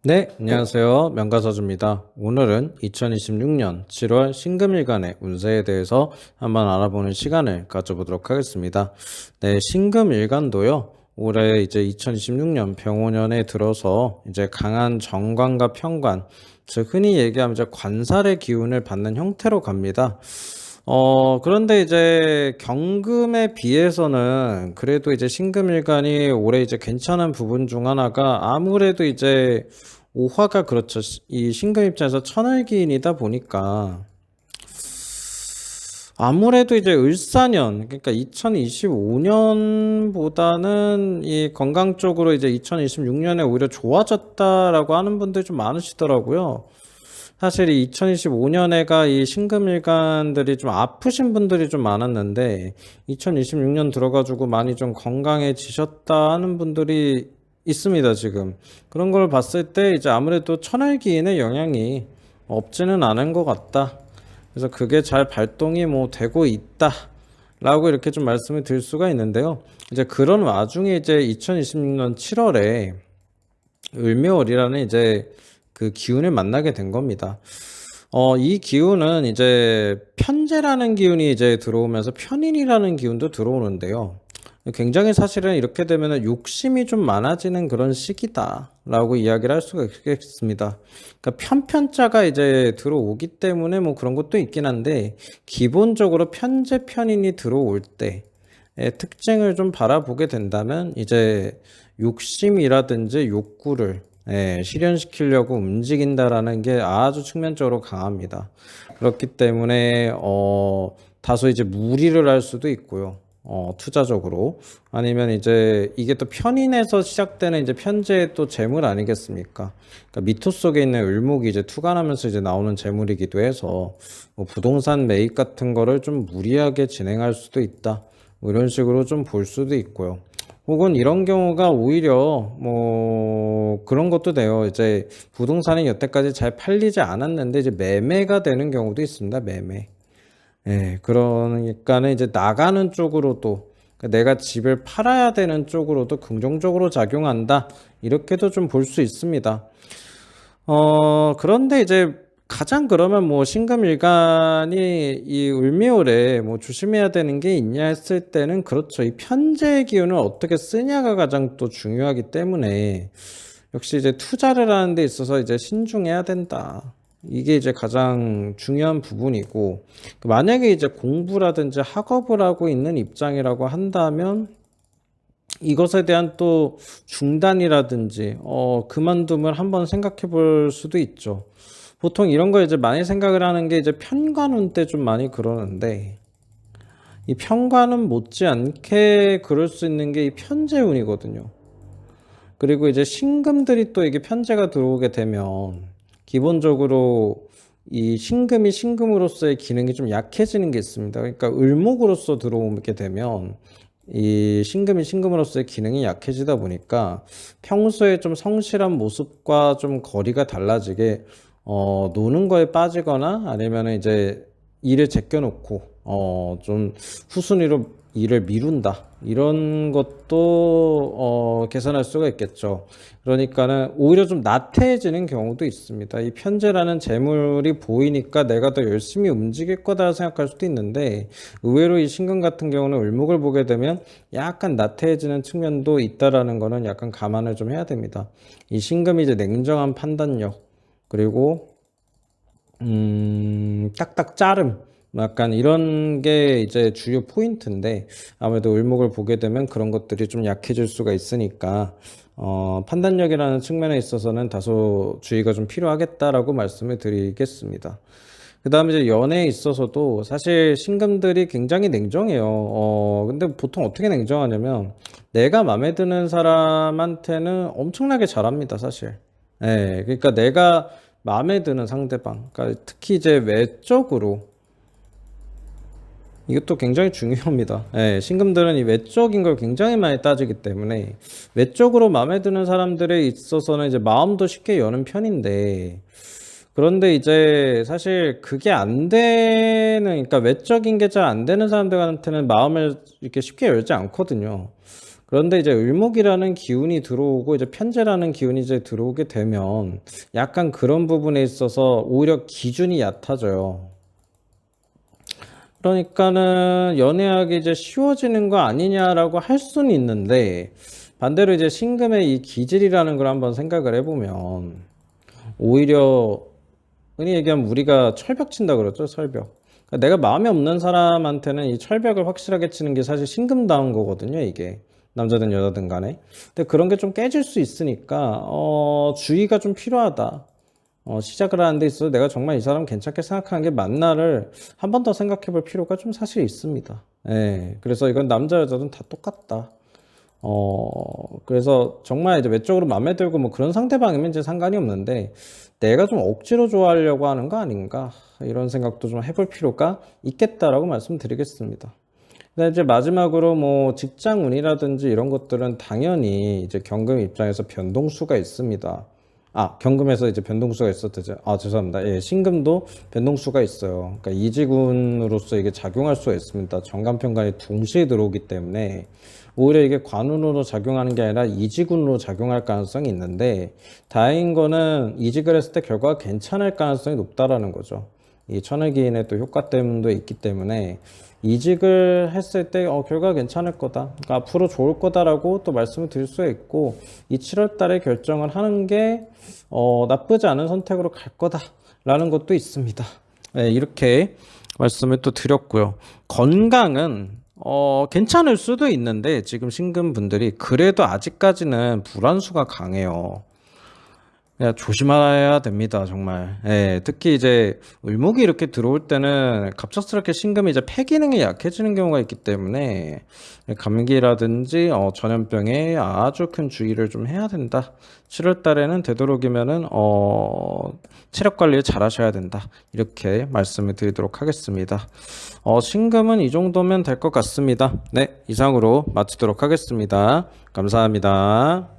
네, 안녕하세요. 명가서주입니다. 오늘은 2026년 7월 신금일간의 운세에 대해서 한번 알아보는 시간을 가져보도록 하겠습니다. 네, 신금일간도요. 올해 이제 2026년 병오년에 들어서 이제 강한 정관과 편관, 즉 흔히 얘기하면 이제 관살의 기운을 받는 형태로 갑니다. 그런데 이제 경금에 비해서는 그래도 이제 신금일간이 올해 이제 괜찮은 부분 중 하나가 아무래도 이제 오화가 그렇죠. 이 신금 입장에서 천을기인이다 보니까 아무래도 이제 을사년, 그러니까 2025년보다는 이 건강 쪽으로 이제 2026년에 오히려 좋아졌다라고 하는 분들이 좀 많으시더라고요. 사실 이 2025년에가 이 신금일간들이 좀 아프신 분들이 좀 많았는데 2026년 들어가지고 많이 좀 건강해지셨다 하는 분들이 있습니다, 지금. 그런 걸 봤을 때 이제 아무래도 천을기인의 영향이 없지는 않은 것 같다. 그래서 그게 잘 발동이 뭐 되고 있다. 라고 이렇게 좀 말씀을 드릴 수가 있는데요. 이제 그런 와중에 이제 2026년 7월에 을묘월이라는 이제 그 기운을 만나게 된 겁니다. 이 기운은 이제 편재라는 기운이 이제 들어오면서 편인이라는 기운도 들어오는데요. 굉장히 사실은 이렇게 되면 욕심이 좀 많아지는 그런 시기다라고 이야기를 할 수가 있겠습니다. 그러니까 편편자가 이제 들어오기 때문에 뭐 그런 것도 있긴 한데 기본적으로 편재 편인이 들어올 때의 특징을 좀 바라보게 된다면 이제 욕심이라든지 욕구를 실현시키려고 움직인다라는 게 아주 측면적으로 강합니다. 그렇기 때문에 다소 이제 무리를 할 수도 있고요. 투자적으로 아니면 이제 이게 또 편인에서 시작되는 이제 편재의 또 재물 아니겠습니까? 그러니까 미토 속에 있는 을목이 이제 투관하면서 이제 나오는 재물이기도 해서 뭐 부동산 매입 같은 거를 좀 무리하게 진행할 수도 있다. 뭐 이런 식으로 좀 볼 수도 있고요. 혹은 이런 경우가 오히려 뭐 그런 것도 돼요. 이제 부동산이 여태까지 잘 팔리지 않았는데 이제 매매가 되는 경우도 있습니다. 매매. 예, 그러니까는 이제 나가는 쪽으로도 그러니까 내가 집을 팔아야 되는 쪽으로도 긍정적으로 작용한다. 이렇게도 좀 볼 수 있습니다. 그런데 이제 가장 그러면 뭐 신금일간이 이 을묘월에 뭐 조심해야 되는 게 있냐 했을 때는 그렇죠. 이 편재의 기운을 어떻게 쓰냐가 가장 또 중요하기 때문에 역시 이제 투자를 하는 데 있어서 이제 신중해야 된다. 이게 이제 가장 중요한 부분이고 만약에 이제 공부라든지 학업을 하고 있는 입장이라고 한다면 이것에 대한 또 중단이라든지 그만둠을 한번 생각해 볼 수도 있죠. 보통 이런 거 이제 많이 생각을 하는 게 이제 편관운 때 좀 많이 그러는데 이 편관운 못지않게 그럴 수 있는 게 이 편재운이거든요. 그리고 이제 신금들이 또 이게 편재가 들어오게 되면 기본적으로 이 신금이 신금으로서의 기능이 좀 약해지는 게 있습니다. 그러니까 을목으로서 들어오게 되면 이 신금이 신금으로서의 기능이 약해지다 보니까 평소에 좀 성실한 모습과 좀 거리가 달라지게 노는 거에 빠지거나 아니면 이제 일을 제껴놓고 좀 후순위로 일을 미룬다 이런 것도 개선할 수가 있겠죠. 그러니까는 오히려 좀 나태해지는 경우도 있습니다. 이 편재라는 재물이 보이니까 내가 더 열심히 움직일 거다 생각할 수도 있는데 의외로 이 신금 같은 경우는 을목을 보게 되면 약간 나태해지는 측면도 있다라는 거는 약간 감안을 좀 해야 됩니다. 이 신금이 이제 냉정한 판단력 그리고 딱딱 자름 약간 이런 게 이제 주요 포인트인데 아무래도 을목을 보게 되면 그런 것들이 좀 약해질 수가 있으니까 판단력이라는 측면에 있어서는 다소 주의가 좀 필요하겠다라고 말씀을 드리겠습니다. 그 다음에 이제 연애에 있어서도 사실 신금들이 굉장히 냉정해요. 근데 보통 어떻게 냉정하냐면 내가 마음에 드는 사람한테는 엄청나게 잘합니다, 사실. 예, 그러니까 내가 마음에 드는 상대방, 그러니까 특히 이제 외적으로 이것도 굉장히 중요합니다. 예, 신금들은 이 외적인 걸 굉장히 많이 따지기 때문에 외적으로 마음에 드는 사람들에 있어서는 이제 마음도 쉽게 여는 편인데 그런데 이제 사실 그게 안 되는 그러니까 외적인 게 잘 안 되는 사람들한테는 마음을 이렇게 쉽게 열지 않거든요. 그런데 이제 을목이라는 기운이 들어오고 이제 편제라는 기운이 이제 들어오게 되면 약간 그런 부분에 있어서 오히려 기준이 얕아져요. 그러니까는 연애하기 이제 쉬워지는 거 아니냐라고 할 수는 있는데 반대로 이제 신금의 이 기질이라는 걸 한번 생각을 해보면 오히려 흔히 얘기하면 우리가 철벽 친다 그러죠, 철벽. 그러니까 내가 마음에 없는 사람한테는 이 철벽을 확실하게 치는 게 사실 신금다운 거거든요, 이게. 남자든 여자든 간에. 근데 그런 게 좀 깨질 수 있으니까, 주의가 좀 필요하다. 시작을 하는 데 있어서 내가 정말 이 사람 괜찮게 생각하는 게 맞나를 한 번 더 생각해 볼 필요가 좀 사실 있습니다. 예. 그래서 이건 남자, 여자든 다 똑같다. 그래서 정말 이제 외적으로 마음에 들고 뭐 그런 상대방이면 이제 상관이 없는데 내가 좀 억지로 좋아하려고 하는 거 아닌가 이런 생각도 좀 해볼 필요가 있겠다라고 말씀드리겠습니다. 근데 이제 마지막으로 뭐 직장운이라든지 이런 것들은 당연히 이제 경금 입장에서 변동수가 있습니다. 경금에서 이제 변동수가 있었대죠. 죄송합니다. 예, 신금도 변동수가 있어요. 그러니까 이지군으로서 이게 작용할 수가 있습니다. 정관편관이 동시에 들어오기 때문에 오히려 이게 관운으로 작용하는 게 아니라 이지군으로 작용할 가능성이 있는데 다행인 거는 이직을 했을 때 결과가 괜찮을 가능성이 높다라는 거죠. 이 천을기인의 또 효과 때문도 있기 때문에 이직을 했을 때 결과가 괜찮을 거다. 그러니까 앞으로 좋을 거다라고 또 말씀을 드릴 수가 있고 이 7월 달에 결정을 하는 게 나쁘지 않은 선택으로 갈 거다라는 것도 있습니다. 네, 이렇게 말씀을 또 드렸고요. 건강은 괜찮을 수도 있는데 지금 신금 분들이 그래도 아직까지는 불안수가 강해요. 야, 조심해야 됩니다, 정말. 예, 특히 이제 을목이 이렇게 들어올 때는 갑작스럽게 신금이 이제 폐 기능이 약해지는 경우가 있기 때문에 감기라든지 전염병에 아주 큰 주의를 좀 해야 된다. 7월 달에는 되도록이면은 체력 관리를 잘 하셔야 된다. 이렇게 말씀을 드리도록 하겠습니다. 신금은 이 정도면 될 것 같습니다. 네, 이상으로 마치도록 하겠습니다. 감사합니다.